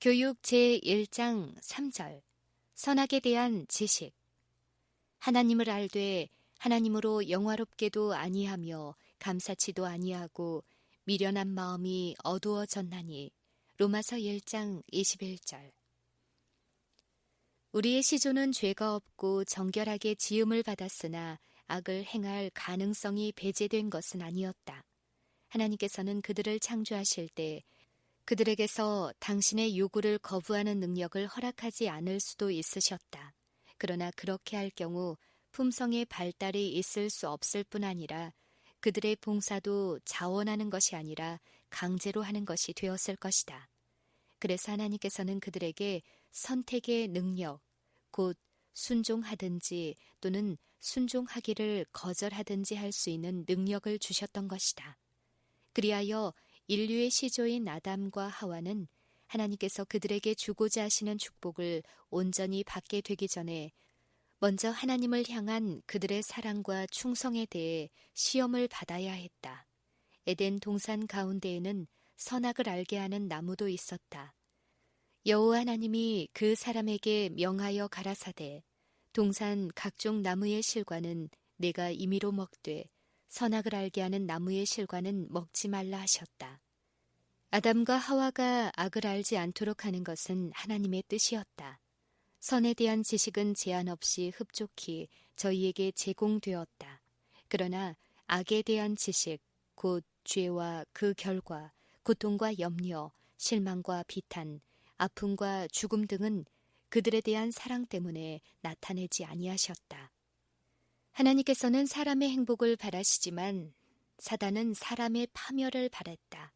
교육 제1장 3절 선악에 대한 지식. 하나님을 알되 하나님으로 영화롭게도 아니하며 감사치도 아니하고 미련한 마음이 어두워졌나니. 로마서 1장 21절. 우리의 시조는 죄가 없고 정결하게 지음을 받았으나 악을 행할 가능성이 배제된 것은 아니었다. 하나님께서는 그들을 창조하실 때 그들에게서 당신의 요구를 거부하는 능력을 허락하지 않을 수도 있으셨다. 그러나 그렇게 할 경우 품성의 발달이 있을 수 없을 뿐 아니라 그들의 봉사도 자원하는 것이 아니라 강제로 하는 것이 되었을 것이다. 그래서 하나님께서는 그들에게 선택의 능력, 곧 순종하든지 또는 순종하기를 거절하든지 할 수 있는 능력을 주셨던 것이다. 그리하여 인류의 시조인 아담과 하와는 하나님께서 그들에게 주고자 하시는 축복을 온전히 받게 되기 전에 먼저 하나님을 향한 그들의 사랑과 충성에 대해 시험을 받아야 했다. 에덴 동산 가운데에는 선악을 알게 하는 나무도 있었다. 여호와 하나님이 그 사람에게 명하여 가라사대 동산 각종 나무의 실과는 내가 임의로 먹되 선악을 알게 하는 나무의 실과는 먹지 말라 하셨다. 아담과 하와가 악을 알지 않도록 하는 것은 하나님의 뜻이었다. 선에 대한 지식은 제한 없이 흡족히 저희에게 제공되었다. 그러나 악에 대한 지식, 곧 죄와 그 결과, 고통과 염려, 실망과 비탄, 아픔과 죽음 등은 그들에 대한 사랑 때문에 나타내지 아니하셨다. 하나님께서는 사람의 행복을 바라시지만 사단은 사람의 파멸을 바랬다.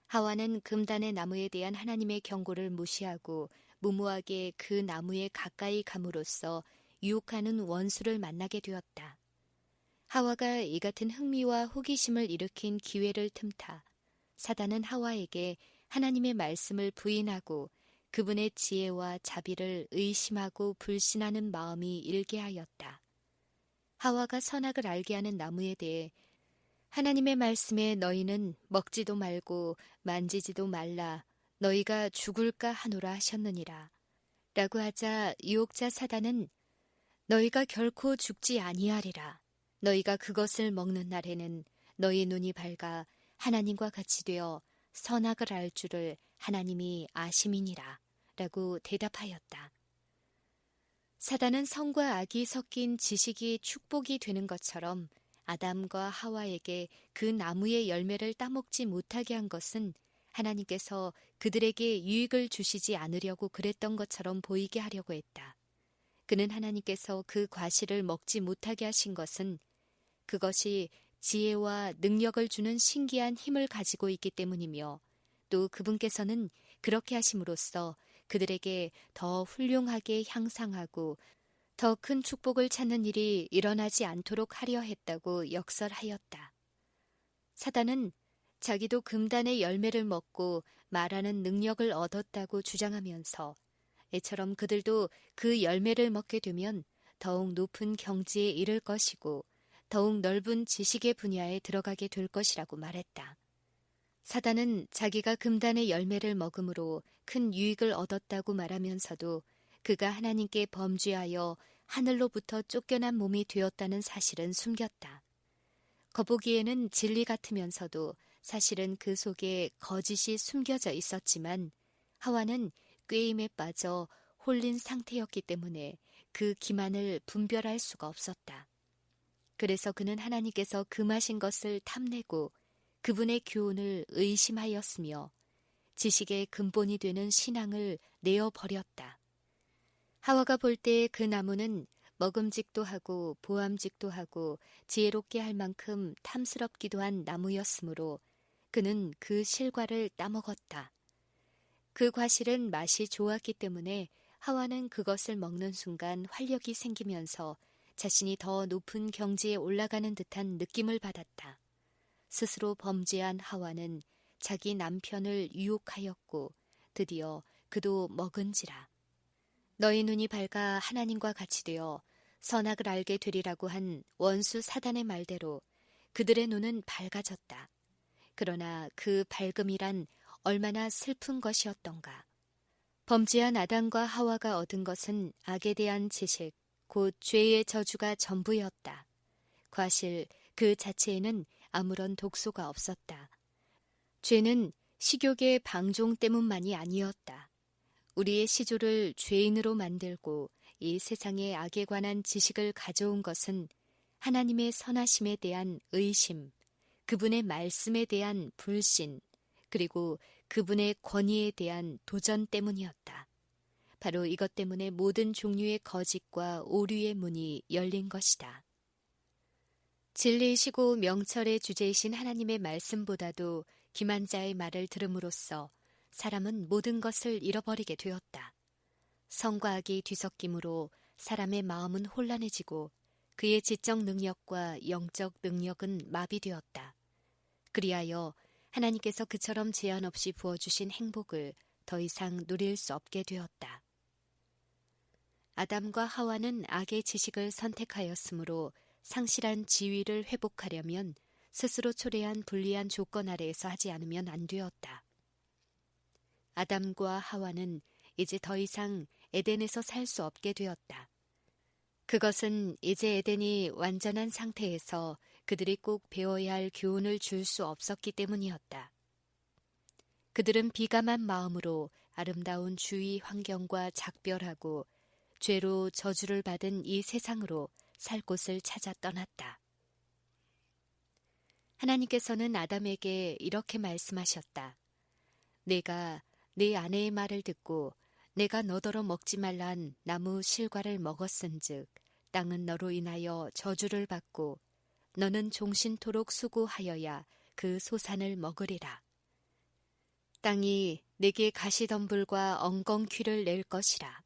하와는 금단의 나무에 대한 하나님의 경고를 무시하고 무모하게 그 나무에 가까이 감으로써 유혹하는 원수를 만나게 되었다. 하와가 이 같은 흥미와 호기심을 일으킨 기회를 틈타 사단은 하와에게 하나님의 말씀을 부인하고 그분의 지혜와 자비를 의심하고 불신하는 마음이 일게 하였다. 하와가 선악을 알게 하는 나무에 대해 하나님의 말씀에 너희는 먹지도 말고 만지지도 말라 너희가 죽을까 하노라 하셨느니라 라고 하자 유혹자 사단은 너희가 결코 죽지 아니하리라. 너희가 그것을 먹는 날에는 너희 눈이 밝아 하나님과 같이 되어 선악을 알 줄을 하나님이 아심이니라 라고 대답하였다. 사단은 선과 악이 섞인 지식이 축복이 되는 것처럼 아담과 하와에게 그 나무의 열매를 따먹지 못하게 한 것은 하나님께서 그들에게 유익을 주시지 않으려고 그랬던 것처럼 보이게 하려고 했다. 그는 하나님께서 그 과실을 먹지 못하게 하신 것은 그것이 지혜와 능력을 주는 신기한 힘을 가지고 있기 때문이며 또 그분께서는 그렇게 하심으로써 그들에게 더 훌륭하게 향상하고 더 큰 축복을 찾는 일이 일어나지 않도록 하려 했다고 역설하였다. 사단은 자기도 금단의 열매를 먹고 말하는 능력을 얻었다고 주장하면서 이처럼 그들도 그 열매를 먹게 되면 더욱 높은 경지에 이를 것이고 더욱 넓은 지식의 분야에 들어가게 될 것이라고 말했다. 사단은 자기가 금단의 열매를 먹음으로 큰 유익을 얻었다고 말하면서도 그가 하나님께 범죄하여 하늘로부터 쫓겨난 몸이 되었다는 사실은 숨겼다. 겉보기에는 진리 같으면서도 사실은 그 속에 거짓이 숨겨져 있었지만 하와는 꾀임에 빠져 홀린 상태였기 때문에 그 기만을 분별할 수가 없었다. 그래서 그는 하나님께서 금하신 것을 탐내고 그분의 교훈을 의심하였으며 지식의 근본이 되는 신앙을 내어버렸다. 하와가 볼 때 그 나무는 먹음직도 하고 보암직도 하고 지혜롭게 할 만큼 탐스럽기도 한 나무였으므로 그는 그 실과를 따먹었다. 그 과실은 맛이 좋았기 때문에 하와는 그것을 먹는 순간 활력이 생기면서 자신이 더 높은 경지에 올라가는 듯한 느낌을 받았다. 스스로 범죄한 하와는 자기 남편을 유혹하였고 드디어 그도 먹은지라. 너희 눈이 밝아 하나님과 같이 되어 선악을 알게 되리라고 한 원수 사단의 말대로 그들의 눈은 밝아졌다. 그러나 그 밝음이란 얼마나 슬픈 것이었던가. 범죄한 아담과 하와가 얻은 것은 악에 대한 지식, 곧 죄의 저주가 전부였다. 과실 그 자체에는 아무런 독소가 없었다. 죄는 식욕의 방종 때문만이 아니었다. 우리의 시조를 죄인으로 만들고 이 세상의 악에 관한 지식을 가져온 것은 하나님의 선하심에 대한 의심, 그분의 말씀에 대한 불신, 그리고 그분의 권위에 대한 도전 때문이었다. 바로 이것 때문에 모든 종류의 거짓과 오류의 문이 열린 것이다. 진리이시고 명철의 주제이신 하나님의 말씀보다도 기만자의 말을 들음으로써 사람은 모든 것을 잃어버리게 되었다. 성과 악이 뒤섞임으로 사람의 마음은 혼란해지고 그의 지적 능력과 영적 능력은 마비되었다. 그리하여 하나님께서 그처럼 제한 없이 부어주신 행복을 더 이상 누릴 수 없게 되었다. 아담과 하와는 악의 지식을 선택하였으므로 상실한 지위를 회복하려면 스스로 초래한 불리한 조건 아래에서 하지 않으면 안 되었다. 아담과 하와는 이제 더 이상 에덴에서 살 수 없게 되었다. 그것은 이제 에덴이 완전한 상태에서 그들이 꼭 배워야 할 교훈을 줄 수 없었기 때문이었다. 그들은 비감한 마음으로 아름다운 주위 환경과 작별하고 죄로 저주를 받은 이 세상으로 살 곳을 찾아 떠났다. 하나님께서는 아담에게 이렇게 말씀하셨다. 내가 네 아내의 말을 듣고 내가 너더러 먹지 말란 나무 실과를 먹었은즉 땅은 너로 인하여 저주를 받고 너는 종신토록 수고하여야 그 소산을 먹으리라. 땅이 내게 가시덤불과 엉겅퀴를 낼 것이라.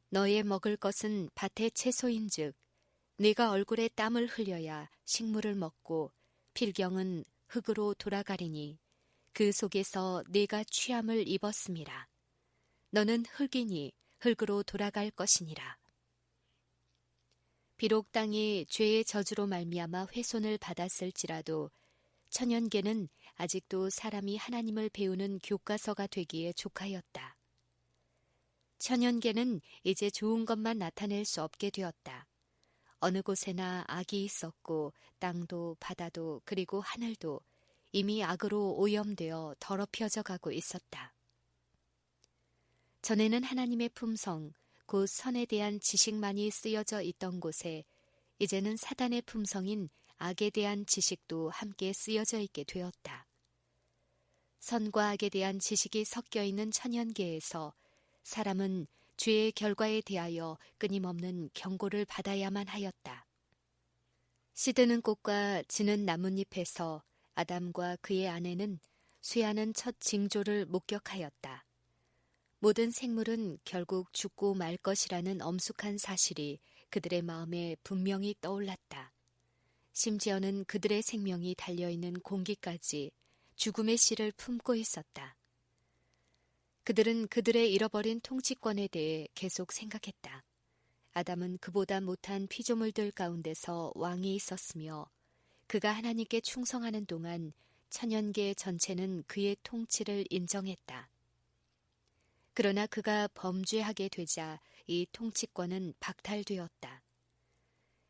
너의 먹을 것은 밭의 채소인즉 네가 얼굴에 땀을 흘려야 식물을 먹고 필경은 흙으로 돌아가리니 그 속에서 네가 취함을 입었음이라. 너는 흙이니 흙으로 돌아갈 것이니라. 비록 땅이 죄의 저주로 말미암아 훼손을 받았을지라도 천연계는 아직도 사람이 하나님을 배우는 교과서가 되기에 족하였다. 천연계는 이제 좋은 것만 나타낼 수 없게 되었다. 어느 곳에나 악이 있었고 땅도 바다도 그리고 하늘도 이미 악으로 오염되어 더럽혀져 가고 있었다. 전에는 하나님의 품성, 곧 선에 대한 지식만이 쓰여져 있던 곳에 이제는 사단의 품성인 악에 대한 지식도 함께 쓰여져 있게 되었다. 선과 악에 대한 지식이 섞여 있는 천연계에서 사람은 죄의 결과에 대하여 끊임없는 경고를 받아야만 하였다. 시드는 꽃과 지는 나뭇잎에서 아담과 그의 아내는 쇠하는 첫 징조를 목격하였다. 모든 생물은 결국 죽고 말 것이라는 엄숙한 사실이 그들의 마음에 분명히 떠올랐다. 심지어는 그들의 생명이 달려있는 공기까지 죽음의 씨를 품고 있었다. 그들은 그들의 잃어버린 통치권에 대해 계속 생각했다. 아담은 그보다 못한 피조물들 가운데서 왕이 있었으며 그가 하나님께 충성하는 동안 천연계 전체는 그의 통치를 인정했다. 그러나 그가 범죄하게 되자 이 통치권은 박탈되었다.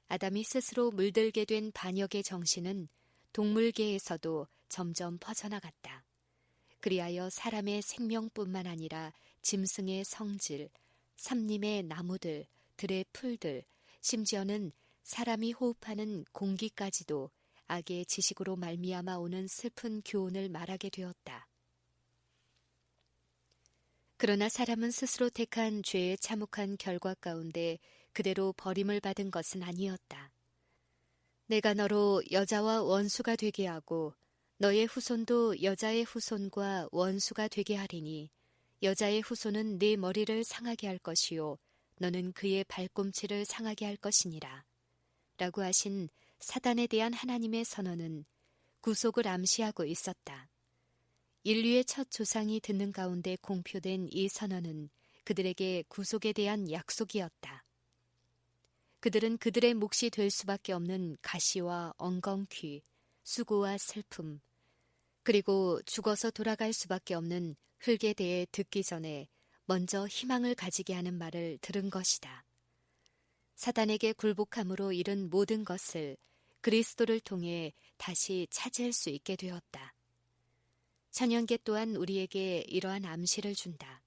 아담이 스스로 물들게 된 반역의 정신은 동물계에서도 점점 퍼져나갔다. 그리하여 사람의 생명뿐만 아니라 짐승의 성질, 삼림의 나무들, 들의 풀들, 심지어는 사람이 호흡하는 공기까지도 악의 지식으로 말미암아 오는 슬픈 교훈을 말하게 되었다. 그러나 사람은 스스로 택한 죄의 참혹한 결과 가운데 그대로 버림을 받은 것은 아니었다. 내가 너로 여자와 원수가 되게 하고 너의 후손도 여자의 후손과 원수가 되게 하리니 여자의 후손은 네 머리를 상하게 할 것이요 너는 그의 발꿈치를 상하게 할 것이니라. 라고 하신 사단에 대한 하나님의 선언은 구속을 암시하고 있었다. 인류의 첫 조상이 듣는 가운데 공표된 이 선언은 그들에게 구속에 대한 약속이었다. 그들은 그들의 몫이 될 수밖에 없는 가시와 엉겅퀴, 수고와 슬픔, 그리고 죽어서 돌아갈 수밖에 없는 흙에 대해 듣기 전에 먼저 희망을 가지게 하는 말을 들은 것이다. 사단에게 굴복함으로 잃은 모든 것을 그리스도를 통해 다시 찾을 수 있게 되었다. 천연계 또한 우리에게 이러한 암시를 준다.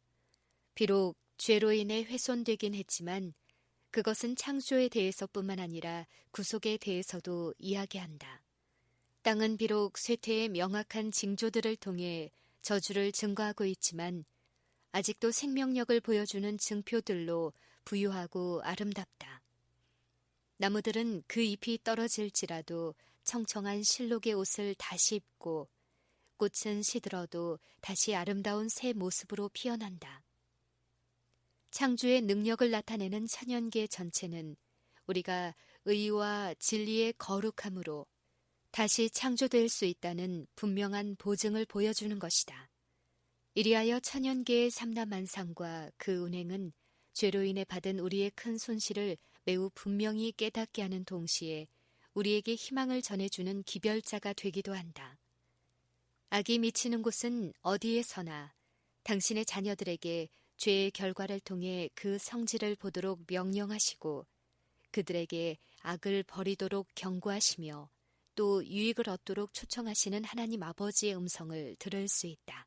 비록 죄로 인해 훼손되긴 했지만 그것은 창조에 대해서뿐만 아니라 구속에 대해서도 이야기한다. 땅은 비록 쇠퇴의 명확한 징조들을 통해 저주를 증거하고 있지만 아직도 생명력을 보여주는 증표들로 부유하고 아름답다. 나무들은 그 잎이 떨어질지라도 청청한 실록의 옷을 다시 입고 꽃은 시들어도 다시 아름다운 새 모습으로 피어난다. 창조의 능력을 나타내는 천연계 전체는 우리가 의와 진리의 거룩함으로 다시 창조될 수 있다는 분명한 보증을 보여주는 것이다. 이리하여 천연계의 삼라만상과 그 운행은 죄로 인해 받은 우리의 큰 손실을 매우 분명히 깨닫게 하는 동시에 우리에게 희망을 전해주는 기별자가 되기도 한다. 악이 미치는 곳은 어디에서나 당신의 자녀들에게 죄의 결과를 통해 그 성질을 보도록 명령하시고 그들에게 악을 버리도록 경고하시며 또 유익을 얻도록 초청하시는 하나님 아버지의 음성을 들을 수 있다.